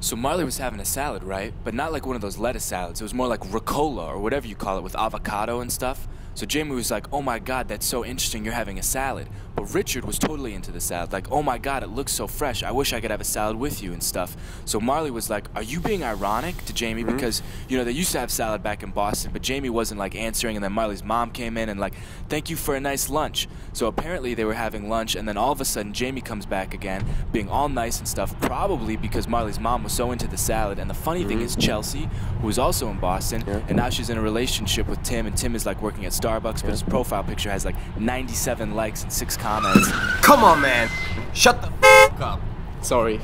So Marley was having a salad, right? But not like one of those lettuce salads. It was more like ricola or whatever you call it with avocado and stuff. So Jamie was like, oh my god, that's so interesting, you're having a salad. But Richard was totally into the salad, like, oh my god, it looks so fresh, I wish I could have a salad with you and stuff. So Marley was like, are you being ironic to Jamie? Because, you know, they used to have salad back in Boston, but Jamie wasn't like answering, and then Marley's mom came in and like, thank you for a nice lunch. So apparently they were having lunch, and then all of a sudden Jamie comes back again, being all nice and stuff, probably because Marley's mom was so into the salad. And the funny thing is Chelsea, who was also in Boston, and now she's in a relationship with Tim, and Tim is like working at Starbucks, but his profile picture has like 97 likes and 6 comments. Come on, man. Shut the f up. Sorry.